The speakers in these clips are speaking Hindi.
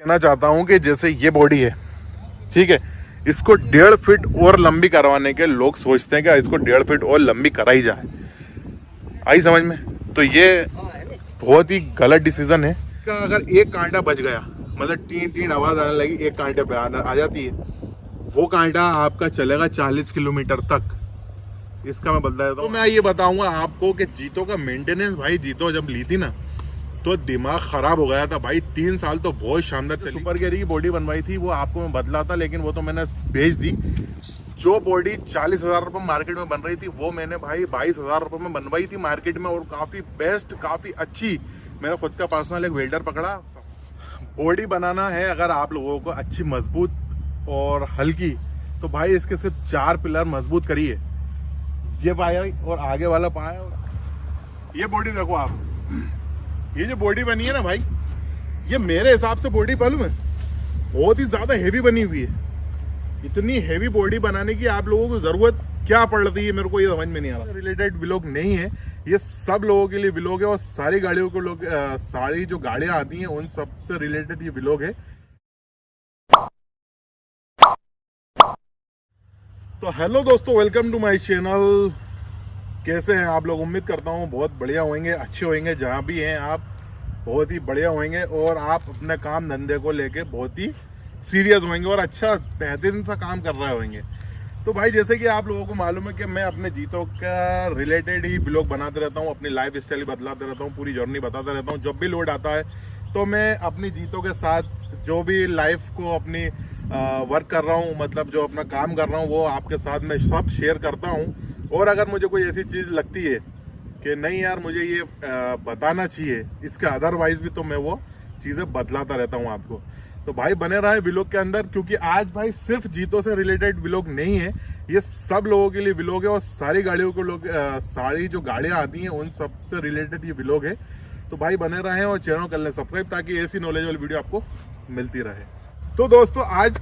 कहना चाहता हूँ कि जैसे ये बॉडी है, ठीक है, इसको 1.5 फीट और लंबी करवाने के लोग सोचते हैं कि इसको 1.5 फीट और लंबी कराई जाए। आई समझ में? तो ये बहुत ही गलत डिसीजन है का। अगर एक कांटा बच गया, मतलब टीन टीन आवाज आने लगी, एक कांटे पे आ जाती है, वो कांटा आपका चलेगा 40 किलोमीटर तक। इसका मैं बता देता हूँ। तो मैं ये बताऊंगा आपको कि जीतो का मेंटेनेंस, भाई जीतो जब ली थी ना तो दिमाग खराब हो गया था भाई। 3 साल तो बहुत शानदार चली। सुपर गियर की बॉडी बनवाई थी, वो आपको मैं बदला था, लेकिन वो तो मैंने बेच दी। जो बॉडी 40,000 रुपये मार्केट में बन रही थी, वो मैंने भाई 22,000 रुपये में बनवाई थी मार्केट में, और काफ़ी बेस्ट, काफ़ी अच्छी। मेरा खुद का पर्सनल एक वेल्डर पकड़ा। बॉडी बनाना है अगर आप लोगों को अच्छी, मजबूत और हल्की, तो भाई इसके सिर्फ 4 पिलर मजबूत करिए। ये पाया और आगे वाला पाया, ये बॉडी देखो आप। ये जो बॉडी बनी है ना भाई, ये मेरे हिसाब से बॉडी मालूम है बहुत ही ज्यादा हेवी बनी हुई है। इतनी हेवी बॉडी बनाने की आप लोगों को जरूरत क्या पड़ रही है, मेरे को ये समझ में नहीं आ रहा। रिलेटेड व्लॉग नहीं है ये, सब लोगों के लिए व्लॉग है, और सारी गाड़ियों को लोग, सारी जो गाड़ियां आती हैं उन सब से रिलेटेड ये व्लॉग है। तो हेलो दोस्तों, वेलकम टू माय चैनल। कैसे हैं आप लोग? उम्मीद करता हूँ बहुत बढ़िया होंगे, अच्छे होंगे। जहाँ भी हैं आप बहुत ही बढ़िया होंगे, और आप अपने काम धंधे को लेके बहुत ही सीरियस होंगे और अच्छा बेहतरीन सा काम कर रहे होंगे। तो भाई जैसे कि आप लोगों को मालूम है कि मैं अपने जीतों का रिलेटेड ही ब्लॉग बनाते रहता हूँ, अपनी लाइफ स्टाइल बदलाते रहता हूँ, पूरी जर्नी बताता रहता हूँ। जब भी लोड आता है तो मैं अपनी जीतों के साथ जो भी लाइफ को अपनी वर्क कर रहा हूँ, मतलब जो अपना काम कर रहा हूँ, वो आपके साथ मैं सब शेयर करता हूँ। और अगर मुझे कोई ऐसी चीज़ लगती है कि नहीं यार मुझे ये बताना चाहिए, इसके अदरवाइज भी, तो मैं वो चीज़ें बदलाता रहता हूँ आपको। तो भाई बने रहे व्लॉग के अंदर, क्योंकि आज भाई सिर्फ जीतों से रिलेटेड व्लॉग नहीं है, ये सब लोगों के लिए व्लॉग है, और सारी गाड़ियों को लोग, सारी जो गाड़ियाँ आती हैं उन सब से रिलेटेड ये व्लॉग है। तो भाई बने रहे और चैनल कर लें सब्सक्राइब, ताकि ऐसी नॉलेज वाली वीडियो आपको मिलती रहे। तो दोस्तों आज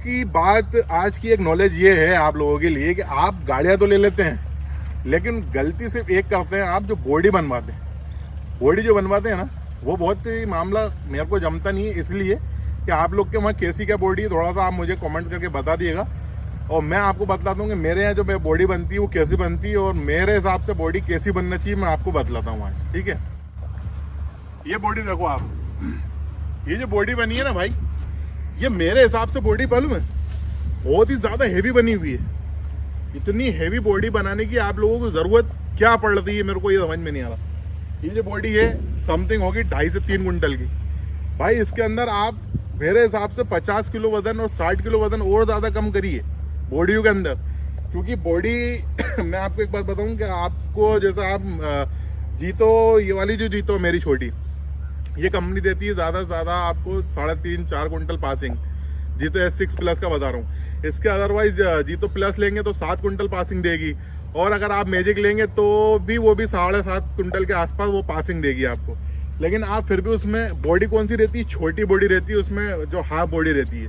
की एक नॉलेज ये है आप लोगों के लिए कि आप गाड़ियाँ तो ले लेते हैं, लेकिन गलती सिर्फ एक करते हैं आप, जो बॉडी बनवाते हैं। बॉडी जो बनवाते हैं ना, वो बहुत ही मामला मेरे को जमता नहीं है। इसलिए कि आप लोग के वहाँ कैसी क्या बॉडी है, थोड़ा सा आप मुझे कमेंट करके बता दिएगा, और मैं आपको बतलाता हूँ कि मेरे यहाँ जो बॉडी बनती है वो कैसी बनती है, और मेरे हिसाब से बॉडी कैसी बनना चाहिए मैं आपको बतलाता हूँ आज, ठीक है। ये बॉडी देखो आप। ये जो बॉडी बनी है ना भाई, ये मेरे हिसाब से बॉडी मालूम है बहुत ही ज्यादा हेवी बनी हुई है। इतनी हेवी बॉडी बनाने की आप लोगों को जरूरत क्या पड़ रही है, मेरे को ये समझ में नहीं आ रहा। ये जो बॉडी है समथिंग होगी 2.5 से 3 कुंटल की। भाई इसके अंदर आप मेरे हिसाब से 50 किलो वजन और 60 किलो वजन और ज़्यादा कम करिए बॉडियों के अंदर, क्योंकि बॉडी मैं आपको एक बात बताऊं कि आपको, जैसा आप जीतो, ये वाली जो जीतो मेरी छोटी, ये कंपनी देती है ज़्यादा से ज़्यादा आपको 3.5-4 कुंटल पासिंग। जीतो S6 प्लस का बता रहा हूँ। इसके अदरवाइज जीतो प्लस लेंगे तो 7 कुंटल पासिंग देगी, और अगर आप मैजिक लेंगे तो भी वो भी 7.5 कुंटल के आसपास वो पासिंग देगी आपको। लेकिन आप फिर भी उसमें बॉडी कौन सी रहती है, छोटी बॉडी रहती है उसमें, जो हाफ बॉडी रहती है,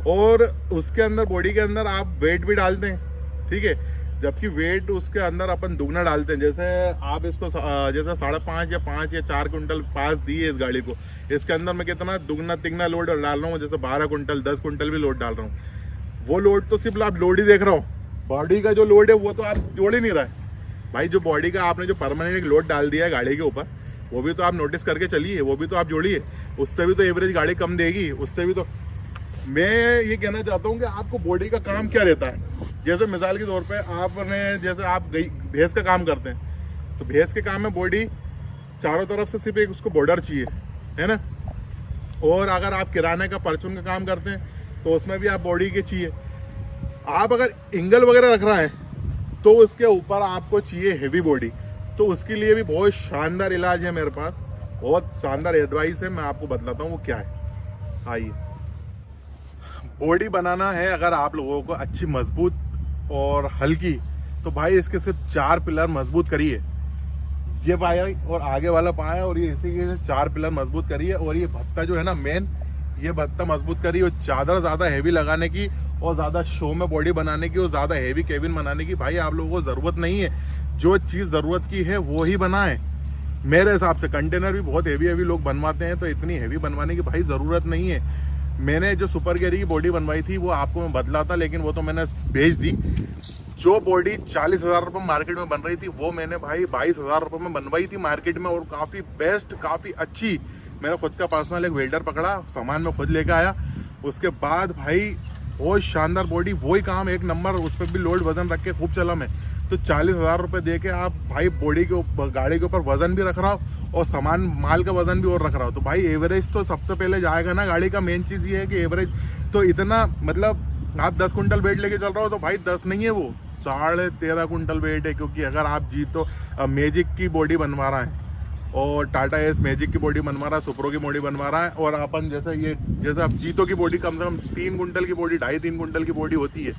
और उसके अंदर बॉडी के अंदर आप वेट भी डालते हैं, ठीक है, जबकि वेट उसके अंदर अपन दुगना डालते हैं। जैसे आप इसको जैसे 5.5 या 5 या 4 कुंटल पास दिए इस गाड़ी को, इसके अंदर मैं कितना दुगना तिगना लोड डाल रहा हूँ, जैसे 12 कुंटल 10 कुंटल भी लोड डाल रहा हूँ। वो लोड तो सिर्फ आप लोड ही देख रहा हो, बॉडी का जो लोड है वो तो आप जोड़ ही नहीं रहा है भाई। जो बॉडी का आपने जो परमानेंट लोड डाल दिया है गाड़ी के ऊपर, वो भी तो आप नोटिस करके चलिए, वो भी तो आप जोड़िए। उससे भी तो एवरेज गाड़ी कम देगी, उससे भी तो। मैं ये कहना चाहता हूँ कि आपको बॉडी का काम क्या रहता है। जैसे मिसाल के तौर पे आपने, जैसे आप भैंस का काम करते हैं, तो भैंस के काम में बॉडी चारों तरफ से सिर्फ एक उसको बॉर्डर चाहिए, है ना। और अगर आप किराने का परचून का काम करते हैं तो उसमें भी आप बॉडी के चाहिए। आप अगर एंगल वगैरह रख रहा है तो उसके ऊपर आपको चाहिए हेवी बॉडी। तो उसके लिए भी बहुत शानदार इलाज है मेरे पास, बहुत शानदार एडवाइस है, मैं आपको बतलाता हूँ वो क्या है। आइए। बॉडी बनाना है अगर आप लोगों को अच्छी, मजबूत और हल्की, तो भाई इसके सिर्फ 4 पिलर मजबूत करिए। ये पाया और आगे वाला पाया, और ये इसी के 4 पिलर मजबूत करिए। और ये भत्ता जो है ना मेन, ये भत्ता मजबूत करिए। और चादर ज़्यादा हैवी लगाने की, और ज़्यादा शो में बॉडी बनाने की, और ज़्यादा हैवी केबिन बनाने की भाई आप लोगों को ज़रूरत नहीं है। जो चीज़ ज़रूरत की है वो ही बनाएं मेरे हिसाब से। कंटेनर भी बहुत हैवी लोग बनवाते हैं, तो इतनी हैवी बनवाने की भाई ज़रूरत नहीं है। मैंने जो सुपर कैरी की बॉडी बनवाई थी वो आपको मैं बदला था, लेकिन वो तो मैंने भेज दी। जो बॉडी 40,000 रुपये मार्केट में बन रही थी वो मैंने भाई 22,000 रुपये में बनवाई थी मार्केट में, और काफ़ी बेस्ट, काफ़ी अच्छी। मेरा खुद का पर्सनल एक वेल्डर पकड़ा, सामान में खुद लेकर आया। उसके बाद भाई बहुत शानदार बॉडी, वही काम एक नंबर, उस पर भी लोड वजन रख के खूब चला मैं। तो 40,000 रुपये दे के आप भाई बॉडी के ऊपर, गाड़ी के ऊपर वजन भी रख रहा हो और सामान माल का वजन भी और रख रहा हो, तो भाई एवरेज तो सबसे पहले जाएगा ना गाड़ी का। मेन चीज़ ये है कि एवरेज तो इतना, मतलब आप 10 कुंटल वेट लेके चल रहे हो तो भाई 10 नहीं है, वो 13.5 कुंटल वेट है। क्योंकि अगर आप जीतो मैजिक की बॉडी बनवा रहा है और टाटा एस मैजिक की बॉडी बनवा रहा है, सुप्रो की बॉडी बनवा रहा है, और अपन जैसे अब जीतो की बॉडी कम से कम 3 कुंटल की बॉडी, 2.5-3 कुंटल की बॉडी होती है।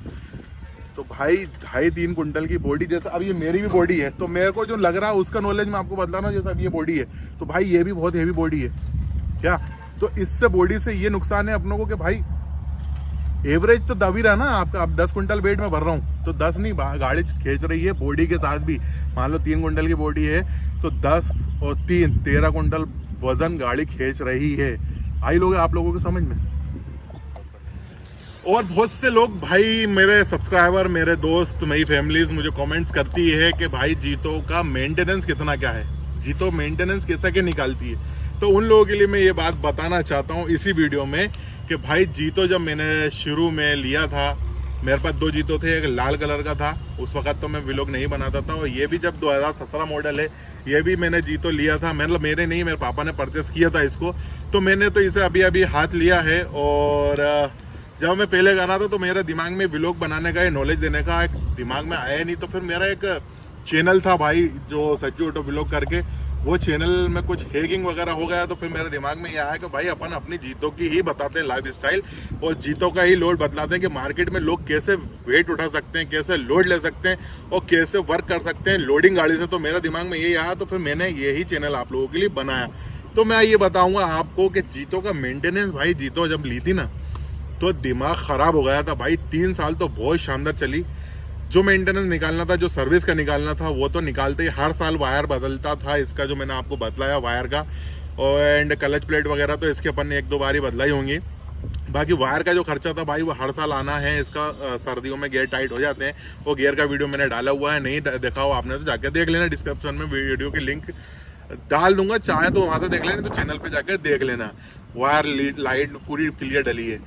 तो भाई 2.5-3 कुंटल की बॉडी, जैसे अब ये मेरी भी बॉडी है, तो मेरे को जो लग रहा है उसका नॉलेज मैं आपको बतला रहा हूँ। जैसे अब ये बॉडी है तो भाई ये भी बहुत हेवी बॉडी है क्या, तो इससे बॉडी से ये नुकसान है अपनों को कि भाई एवरेज तो दबी रहा ना आपका। अब 10 कुंटल वेट में भर रहा हूँ तो 10 नहीं, गाड़ी खींच रही है बॉडी के साथ भी। मान लो 3 कुंटल की बॉडी है तो 10 और 3 13 कुंटल वजन गाड़ी खींच रही है। आई लोग आप लोगों को समझ में। और बहुत से लोग भाई, मेरे सब्सक्राइबर, मेरे दोस्त, मेरी फैमिलीज मुझे कमेंट्स करती है कि भाई जीतो का मेंटेनेंस कितना क्या है, जीतो मेंटेनेंस कैसा क्या निकालती है। तो उन लोगों के लिए मैं ये बात बताना चाहता हूँ इसी वीडियो में कि भाई जीतो जब मैंने शुरू में लिया था, मेरे पास 2 जीतो थे, एक लाल कलर का था। उस वक्त तो मैं व्लॉग नहीं बनाता था, और ये भी जब 2017 मॉडल है, ये भी मैंने जीतो लिया था। मतलब मेरे नहीं, मेरे पापा ने परचेस किया था इसको, तो मैंने तो इसे अभी अभी हाथ लिया है। और जब मैं पहले गाना था तो मेरे दिमाग में व्लॉग बनाने का, नॉलेज देने का एक दिमाग में आया नहीं। तो फिर मेरा एक चैनल था भाई जो सच्ची ऑटो व्लॉग करके, वो चैनल में कुछ हैकिंग वगैरह हो गया। तो फिर मेरे दिमाग में ये आया कि भाई अपन अपनी जीतों की ही बताते हैं लाइफ स्टाइल, और जीतों का ही लोड बतलाते हैं कि मार्केट में लोग कैसे वेट उठा सकते हैं, कैसे लोड ले सकते हैं और कैसे वर्क कर सकते हैं लोडिंग गाड़ी से। तो मेरे दिमाग में यही आया, तो फिर मैंने यही चैनल आप लोगों के लिए बनाया। तो मैं ये बताऊँगा आपको कि जीतों का मेंटेनेंस, भाई जीतो जब ली थी ना तो दिमाग ख़राब हो गया था भाई। 3 साल तो बहुत शानदार चली। जो मेंटेनेंस निकालना था, जो सर्विस का निकालना था, वो तो निकालते ही। हर साल वायर बदलता था इसका, जो मैंने आपको बतलाया वायर का, और एंड क्लच प्लेट वगैरह तो इसके अपन ने 1-2 बार ही बदलाई होंगी। बाकी वायर का जो खर्चा था भाई वो हर साल आना है इसका। सर्दियों में गियर टाइट हो जाते हैं, वो गियर का वीडियो मैंने डाला हुआ है, नहीं देखा हो आपने तो जाके देख लेना। डिस्क्रिप्शन में वीडियो की लिंक डाल दूंगा, चाहे तो वहाँ से देख लेना, तो चैनल पर जाकर देख लेना। वायर लाइट पूरी क्लियर डली है,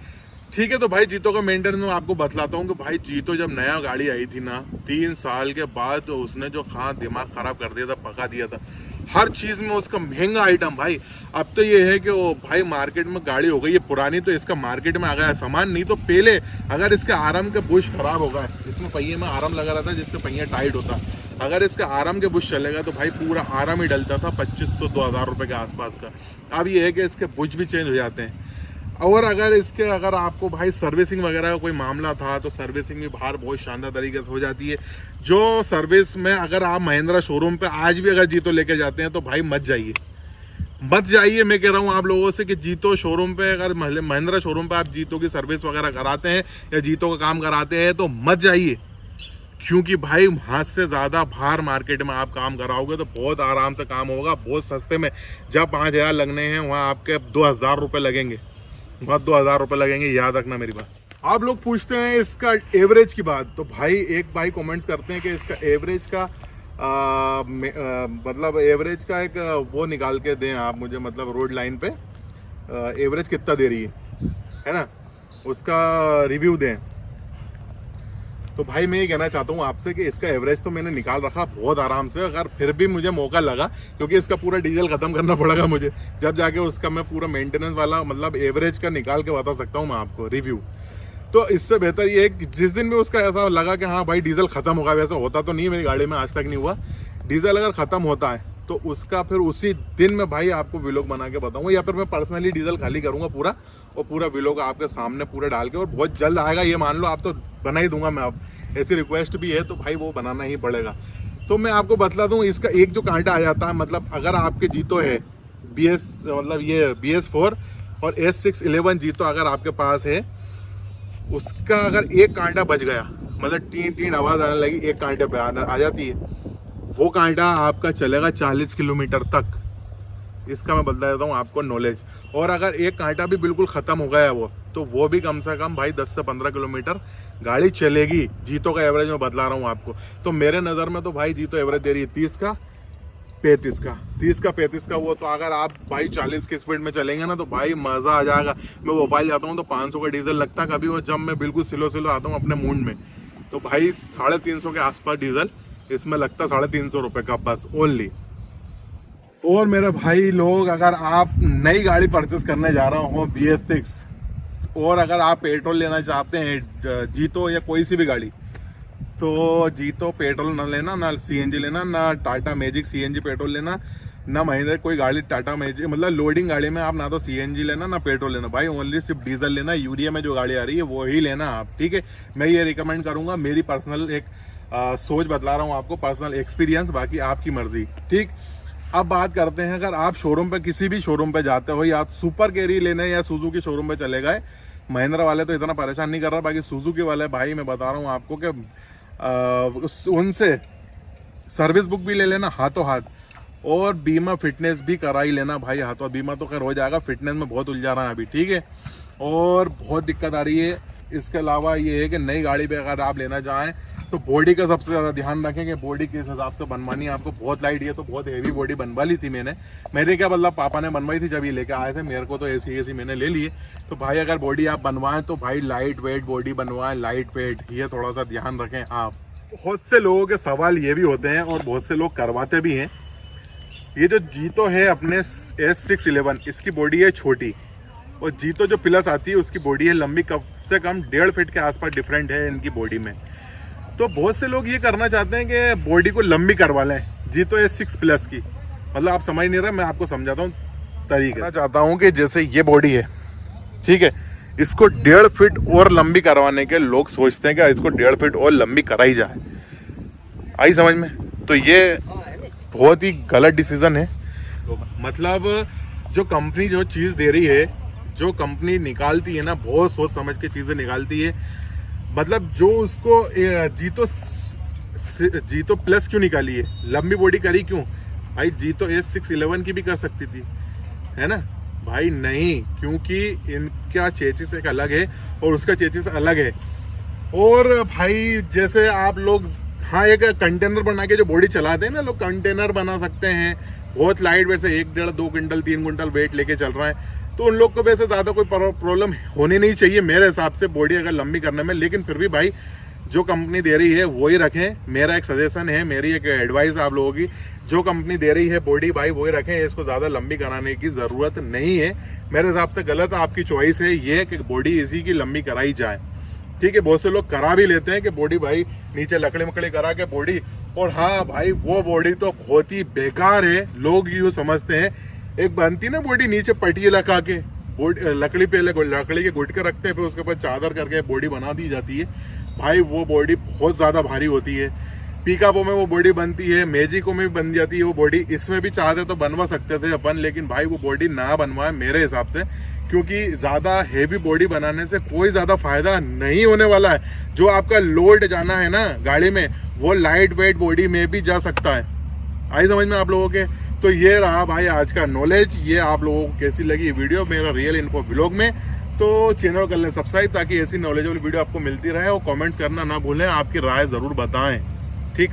ठीक है। तो भाई जीतो का मेंटेनेंस मैं आपको बतलाता हूँ कि भाई जीतो जब नया गाड़ी आई थी ना, 3 साल के बाद तो उसने जो दिमाग खराब कर दिया था, पका दिया था हर चीज में उसका। महंगा आइटम भाई। अब तो ये है कि वो भाई मार्केट में गाड़ी हो गई है पुरानी, तो इसका मार्केट में आ गया सामान। नहीं तो पहले अगर इसके आराम के बुश खराब हो गए, इसमें पहिए में आराम लगा रहता जिससे पहिया टाइट होता, अगर इसका आराम के बुश चलेगा तो भाई पूरा आराम ही डलता था 2500-2000 रुपये के आसपास का। अब ये है कि इसके बुश भी चेंज हो जाते हैं। और अगर आपको भाई सर्विसिंग वगैरह का कोई मामला था तो सर्विसिंग भी बाहर बहुत शानदार तरीके से हो जाती है। जो सर्विस में अगर आप महिंद्रा शोरूम पे आज भी अगर जीतो लेके जाते हैं तो भाई मत जाइए। मैं कह रहा हूँ आप लोगों से कि जीतो शोरूम पे, अगर महिंद्रा शोरूम पे आप जीतो की सर्विस वगैरह कराते हैं या जीतो का काम कराते हैं तो मत जाइए। क्योंकि भाई हाथ से ज़्यादा बाहर मार्केट में आप काम कराओगे तो बहुत आराम से काम होगा, बहुत सस्ते में। जब 5,000 लगने हैं वहाँ आपके 2,000 रुपये लगेंगे, वहाँ 2,000 रुपये लगेंगे, याद रखना मेरी बात। आप लोग पूछते हैं इसका एवरेज की बात, तो भाई एक भाई कमेंट्स करते हैं कि इसका एवरेज का मतलब एवरेज का एक वो निकाल के दें आप मुझे, मतलब रोड लाइन पे एवरेज कितना दे रही है ना, उसका रिव्यू दें। तो भाई मैं ये कहना चाहता हूँ आपसे कि इसका एवरेज तो मैंने निकाल रखा बहुत आराम से। अगर फिर भी मुझे मौका लगा, क्योंकि इसका पूरा डीजल ख़त्म करना पड़ेगा मुझे, जब जाके उसका मैं पूरा मेंटेनेंस वाला मतलब एवरेज का निकाल के बता सकता हूँ मैं आपको रिव्यू। तो इससे बेहतर ये है कि जिस दिन भी उसका ऐसा लगा कि हाँ भाई डीजल ख़त्म होगा, वैसा होता तो नहीं, मेरी गाड़ी में आज तक नहीं हुआ। डीजल अगर ख़त्म होता है तो उसका फिर उसी दिन में भाई आपको व्लॉग बना के बताऊँगा, या फिर मैं पर्सनली डीजल खाली करूँगा पूरा, और पूरा व्लॉग आपके सामने पूरा डाल के, और बहुत जल्द आएगा ये मान लो आप, तो बना ही दूंगा मैं। अब ऐसी रिक्वेस्ट भी है तो भाई वो बनाना ही पड़ेगा। तो मैं आपको बतला दूं, इसका एक जो कांटा आ जाता है, मतलब अगर आपके जीतो है मतलब ये BS4 और S611 जीतो अगर आपके पास है, उसका अगर एक कांटा बच गया, मतलब टीन टीन आवाज़ आने लगी, एक कांटे पे आ जाती है, वो कांटा आपका चलेगा 40 किलोमीटर तक। इसका मैं बता देता हूँ आपको नॉलेज। और अगर एक कांटा भी बिल्कुल ख़त्म हो गया वो, तो वो भी कम से कम भाई 10 से 15 किलोमीटर गाड़ी चलेगी। जीतो का एवरेज मैं बतला रहा हूँ आपको। तो मेरे नज़र में तो भाई जीतो एवरेज दे रही है 30 का 35 का, 30 का 35 का। वो तो अगर आप भाई 40 की स्पीड में चलेंगे ना तो भाई मज़ा आ जाएगा। मैं भोपाल जाता हूँ तो 500 का डीजल लगता कभी, वो जब मैं बिल्कुल स्लो स्लो आता हूँ अपने मूड में, तो भाई 350 के आसपास डीजल इसमें लगता 350 रुपये का बस ओनली। और मेरे भाई लोग, अगर आप नई गाड़ी परचेस करने जा रहे हो BS6, और अगर आप पेट्रोल लेना चाहते हैं जीतो या कोई सी भी गाड़ी, तो जीतो पेट्रोल ना लेना, ना CNG लेना, ना टाटा मैजिक CNG पेट्रोल लेना, ना महिंद्रा कोई गाड़ी टाटा मैजिक, मतलब लोडिंग गाड़ी में आप ना तो CNG लेना ना पेट्रोल लेना भाई, ओनली सिर्फ डीजल लेना। यूरिया में जो गाड़ी आ रही है वो ही लेना आप, ठीक है। मैं ये रिकमेंड करूँगा, मेरी पर्सनल एक सोच बतला रहा हूँ आपको, पर्सनल एक्सपीरियंस, बाकी आपकी मर्जी, ठीक। अब बात करते हैं, अगर आप शोरूम पे किसी भी शोरूम पे जाते हो, या सुपर कैरी लेने या सुजुकी शोरूम पे चले गए, महिंद्रा वाले तो इतना परेशान नहीं कर रहा, बाकी सुजुकी वाले भाई मैं बता रहा हूँ आपको कि उनसे सर्विस बुक भी ले लेना हाथों हाथ, और बीमा फिटनेस भी करा ही लेना भाई हाथों। बीमा तो खैर हो जाएगा, फिटनेस में बहुत उलझा रहा है अभी, ठीक है। और बहुत दिक्कत आ रही है। इसके अलावा ये है कि नई गाड़ी पे अगर आप लेना चाहें तो बॉडी का सबसे ज़्यादा ध्यान रखें कि बॉडी किस हिसाब से बनवानी है आपको। बहुत लाइट है तो बहुत हेवी बॉडी बनवा ली थी मैंने, मेरे क्या मतलब पापा ने बनवाई थी जब ये लेके आए थे, मेरे को तो ऐसी मैंने ले लिए। तो भाई अगर बॉडी आप बनवाएं तो भाई लाइट वेट बॉडी बनवाएं, लाइट वेट, ये थोड़ा सा ध्यान रखें आप। बहुत से लोगों के सवाल ये भी होते हैं और बहुत से लोग करवाते भी हैं। ये जो जीतो है अपने S611, इसकी बॉडी है छोटी, और जीतो जो प्लस आती है उसकी बॉडी है लंबी, कम से कम 1.5 फीट के आसपास डिफरेंट है इनकी बॉडी में। तो बहुत से लोग ये करना चाहते हैं कि बॉडी को लंबी करवा लें जीतो S6 प्लस की, मतलब आप समझ नहीं रहे, मैं आपको समझाता हूँ तरीका। मैं चाहता हूँ कि जैसे ये बॉडी है, ठीक है, इसको 1.5 फीट और लंबी करवाने के लोग सोचते हैं कि इसको 1.5 फीट और लंबी कराई जाए, आई समझ में? तो ये बहुत ही गलत डिसीजन है। मतलब जो कंपनी जो चीज़ दे रही है, जो कंपनी निकालती है ना, बहुत सोच समझ के चीज़ें निकालती है। मतलब जो उसको जीतो प्लस क्यों निकाली है, लंबी बॉडी करी क्यों भाई? जीतो S611 की भी कर सकती थी, है ना भाई? नहीं, क्योंकि इनका चेचिस एक अलग है और उसका चेचिस अलग है। और भाई जैसे आप लोग, हाँ, एक कंटेनर बना के जो बॉडी चलाते हैं ना लोग, कंटेनर बना सकते हैं बहुत लाइट वेट से, 1, 1.5, 2 क्विंटल 3 क्विंटल वेट लेके चल रहा है, तो उन लोग को वैसे ज़्यादा कोई प्रॉब्लम होनी नहीं चाहिए मेरे हिसाब से बॉडी अगर लंबी करने में। लेकिन फिर भी भाई जो कंपनी दे रही है वही रखें, मेरा एक सजेशन है, मेरी एक एडवाइस आप लोगों की। जो कंपनी दे रही है बॉडी भाई वही रखें, इसको ज़्यादा लंबी कराने की ज़रूरत नहीं है मेरे हिसाब से। गलत आपकी चॉइस है ये कि बॉडी इसी की लंबी कराई जाए, ठीक है। बहुत से लोग करा भी लेते हैं कि बॉडी भाई नीचे लकड़ी मकड़ी करा के बॉडी, और हाँ भाई वो बॉडी तो बहुत ही बेकार है। लोग यूँ समझते हैं, एक बनती ना बॉडी नीचे पटिया लगा के, लकड़ी पे लकड़ी के गुटके रखते हैं, फिर उसके ऊपर चादर करके बॉडी बना दी जाती है भाई। वो बॉडी बहुत ज़्यादा भारी होती है। पिकअपों में वो बॉडी बनती है, मैजिको में भी बन जाती है वो बॉडी। इसमें भी चाहते तो बनवा सकते थे अपन, लेकिन भाई वो बॉडी ना बनवाए मेरे हिसाब से, क्योंकि ज़्यादा हेवी बॉडी बनाने से कोई ज़्यादा फायदा नहीं होने वाला है। जो आपका लोड जाना है ना गाड़ी में, वो लाइट वेट बॉडी में भी जा सकता है। आई समझ में आप लोगों के? तो ये रहा भाई आज का नॉलेज। ये आप लोगों को कैसी लगी वीडियो मेरा रियल इन्फो ब्लॉग में? तो चैनल कर लें सब्सक्राइब, ताकि ऐसी नॉलेजेबल वीडियो आपको मिलती रहे। और कमेंट्स करना ना भूलें, आपकी राय ज़रूर बताएं, ठीक।